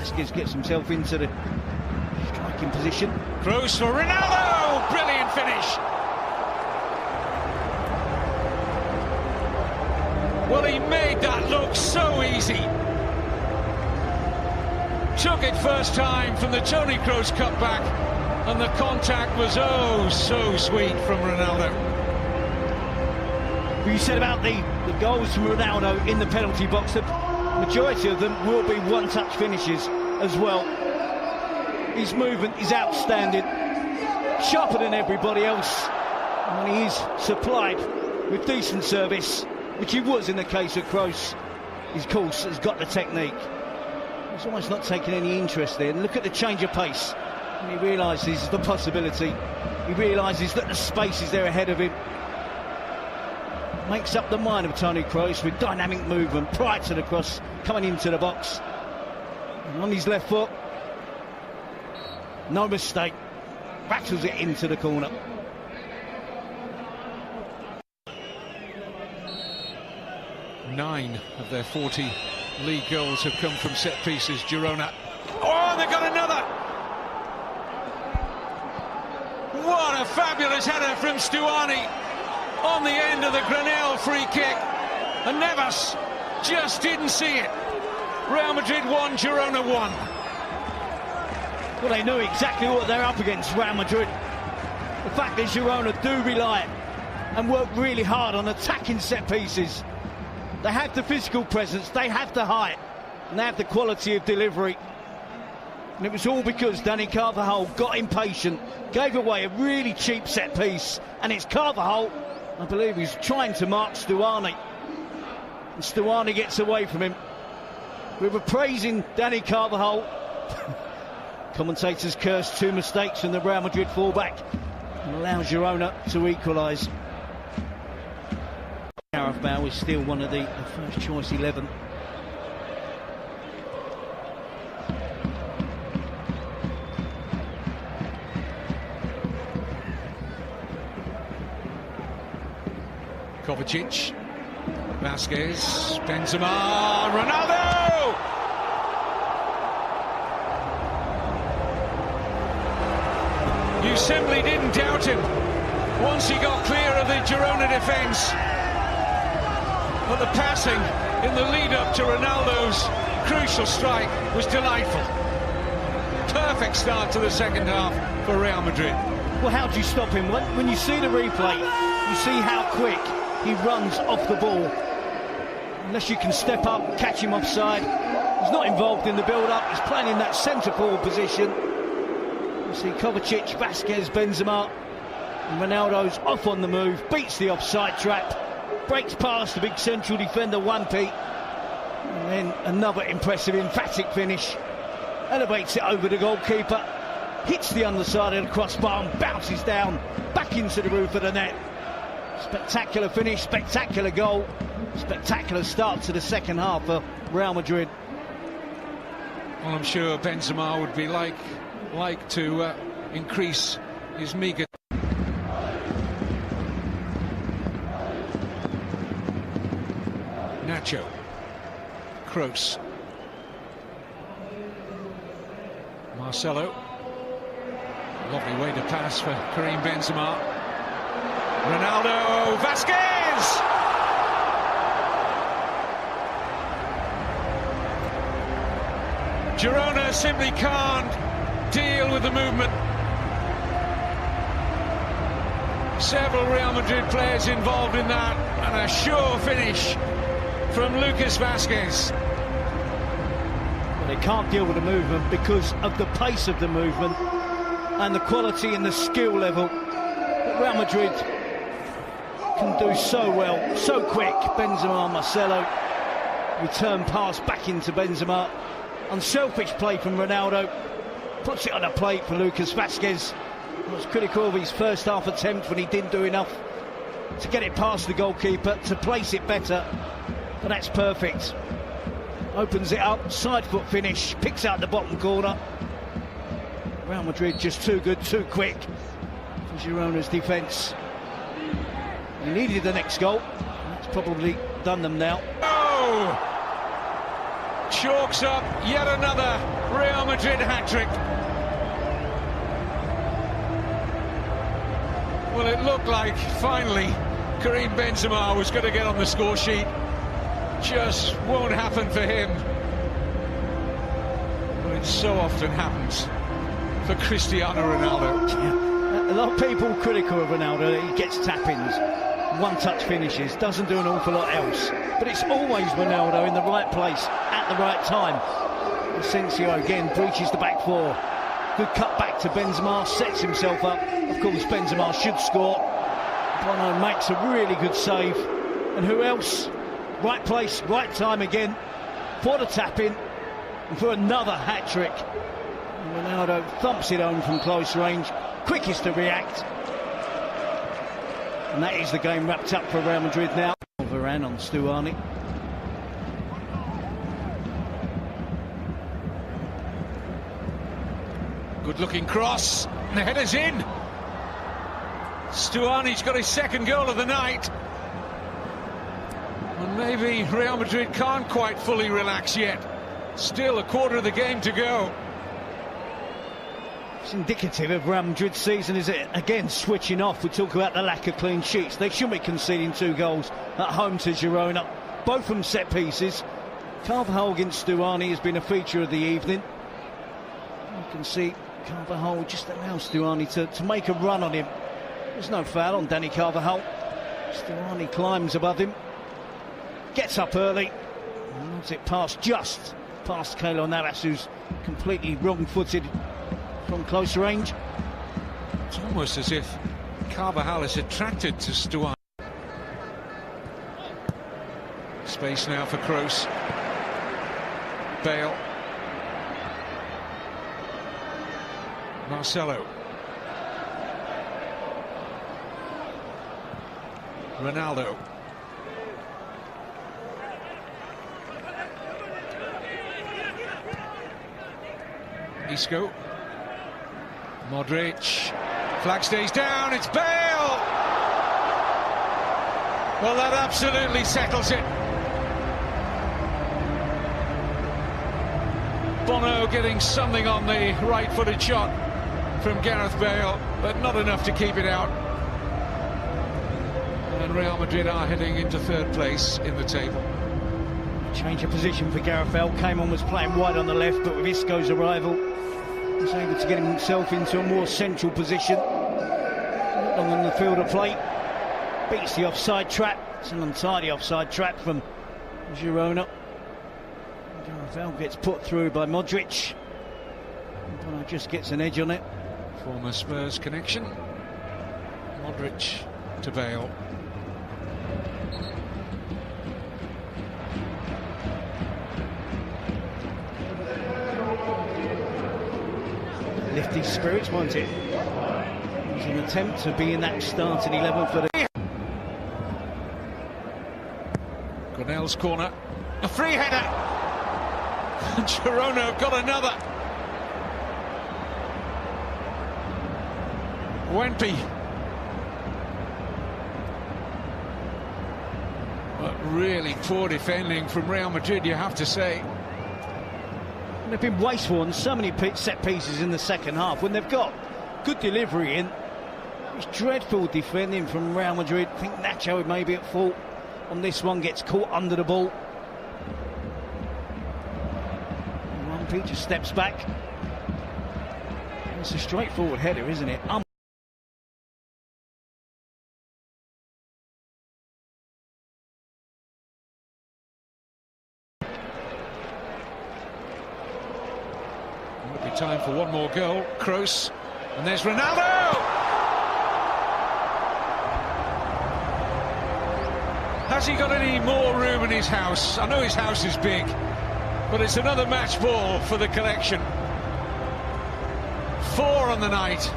Vasquez gets himself into the striking position. Kroos for Ronaldo! Brilliant finish! Well, he made that look so easy. Took it first time from the Toni Kroos cutback, and the contact was oh so sweet from Ronaldo. What you said about the goals from Ronaldo in the penalty box, the majority of them will be one-touch finishes as well. His movement is outstanding, sharper than everybody else, and when he is supplied with decent service, which he was in the case of Kroos, his course has got the technique. He's almost not taking any interest there. And look at the change of pace. And he realises the possibility. He realises that the space is there ahead of him. Makes up the mind of Toni Kroos with dynamic movement prior to the cross coming into the box. And on his left foot, no mistake, rattles it into the corner. Nine of their 40 league goals have come from set pieces, Girona. Oh, they've got another! What a fabulous header from Stuani on the end of the Granell free kick. And Neves just didn't see it. Real Madrid 1, Girona 1. Well, they know exactly what they're up against, Real Madrid. The fact that Girona do rely and work really hard on attacking set pieces. They have the physical presence, they have the height, and they have the quality of delivery. And it was all because Dani Carvajal got impatient, gave away a really cheap set piece, and it's Carvajal, I believe, he's trying to mark Stuani. And Stuani gets away from him. We were praising Dani Carvajal. Commentators cursed 2 mistakes from the Real Madrid fullback and allow Girona to equalise. Carvajal is still one of the first choice 11. Kovacic, Vasquez, Benzema, Ronaldo! You simply didn't doubt him once he got clear of the Girona defence. But the passing in the lead-up to Ronaldo's crucial strike was delightful. Perfect start to the second half for Real Madrid. Well, how do you stop him? When you see the replay, you see how quick he runs off the ball. Unless you can step up, catch him offside. He's not involved in the build-up. He's playing in that centre-forward position. You see Kovacic, Vasquez, Benzema, and Ronaldo's off on the move, beats the offside trap. Breaks past the big central defender, Wampi. And then another impressive, emphatic finish. Elevates it over the goalkeeper. Hits the underside of the crossbar and bounces down, back into the roof of the net. Spectacular finish, spectacular goal. Spectacular start to the second half for Real Madrid. Well, I'm sure Benzema would be like to increase his meagre. Nacho, Kroos, Marcelo, lovely way to pass for Karim Benzema, Ronaldo, Vasquez! Girona simply can't deal with the movement. Several Real Madrid players involved in that, and a sure finish from Lucas Vasquez. They can't deal with the movement because of the pace of the movement and the quality and the skill level that Real Madrid can do so well, so quick. Benzema, Marcelo, return pass back into Benzema. Unselfish play from Ronaldo, puts it on a plate for Lucas Vasquez. It was critical of his first half attempt when he didn't do enough to get it past the goalkeeper, to place it better. But that's perfect. Opens it up, side foot finish, picks out the bottom corner. Real Madrid just too good, too quick for Girona's defence. He needed the next goal. That's probably done them now. Oh! chalks up yet another Real Madrid hat-trick. Well, it looked like finally Karim Benzema was going to get on the score sheet. Just won't happen for him. But it so often happens for Cristiano Ronaldo. Yeah. A lot of people critical of Ronaldo. He gets tap-ins, one-touch finishes, doesn't do an awful lot else. But it's always Ronaldo in the right place at the right time. Asensio again breaches the back four. Good cut back to Benzema, sets himself up. Of course, Benzema should score. Bono makes a really good save. And who else? Right place, right time again for the tap-in and for another hat-trick. Ronaldo thumps it home from close range, quickest to react. And that is the game wrapped up for Real Madrid now. Varane on Stuani. Good looking cross, and the header's in. Stuani's got his second goal of the night. And maybe Real Madrid can't quite fully relax yet. Still a quarter of the game to go. It's indicative of Real Madrid's season, is it? Again, switching off. We talk about the lack of clean sheets. They shouldn't be conceding 2 goals at home to Girona. Both from set pieces. Carvajal against Stuani has been a feature of the evening. You can see Carvajal just allows Stuani to make a run on him. There's no foul on Danny Carvajal. Stuani climbs above him. Gets up early. Nods it past Keylor Navas, who's completely wrong-footed from close range. It's almost as if Carvajal is attracted to Stuani. Space now for Kroos. Bale. Marcelo. Ronaldo. Isco. Modric. Flag stays down, it's Bale! Well, that absolutely settles it. Bono getting something on the right-footed shot from Gareth Bale, but not enough to keep it out. And Real Madrid are heading into 3rd place in the table. Change of position for Gareth Bale. Came on, was playing wide on the left, but with Isco's arrival, he's able to get himself into a more central position. Not long on the field of play. Beats the offside trap. It's an untidy offside trap from Girona. Gareth Bale gets put through by Modric. Bono just gets an edge on it. Former Spurs connection. Modric to Bale. Lift his spirits, won't it? It was an attempt to be in that starting 11 for the... Grenell's corner. A free header! Girona have got another. Wempe. But really poor defending from Real Madrid, you have to say. They've been wasteful on so many set pieces in the second half. When they've got good delivery in, it's dreadful defending from Real Madrid. I think Nacho may be at fault on this one, gets caught under the ball. Wempe just steps back. It's a straightforward header, isn't it? Might be time for one more goal. Kroos, and there's Ronaldo! Has he got any more room in his house? I know his house is big, but it's another match ball for the collection. 4 on the night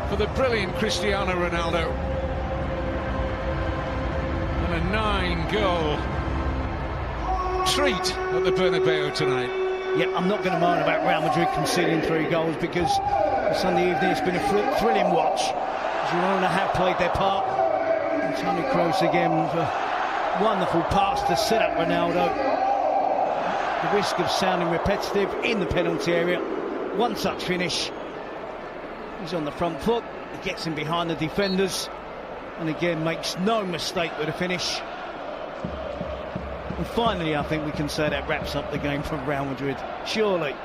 for the brilliant Cristiano Ronaldo. And a 9-goal treat at the Bernabeu tonight. Yeah, I'm not going to moan about Real Madrid conceding 3 goals because on Sunday evening it's been a thrilling watch. Girona have played their part. And Toni Kroos again with a wonderful pass to set up Ronaldo. the risk of sounding repetitive in the penalty area. One touch finish. He's on the front foot. He gets in behind the defenders, and again makes no mistake with the finish. And finally, I think we can say that wraps up the game for Real Madrid. Surely.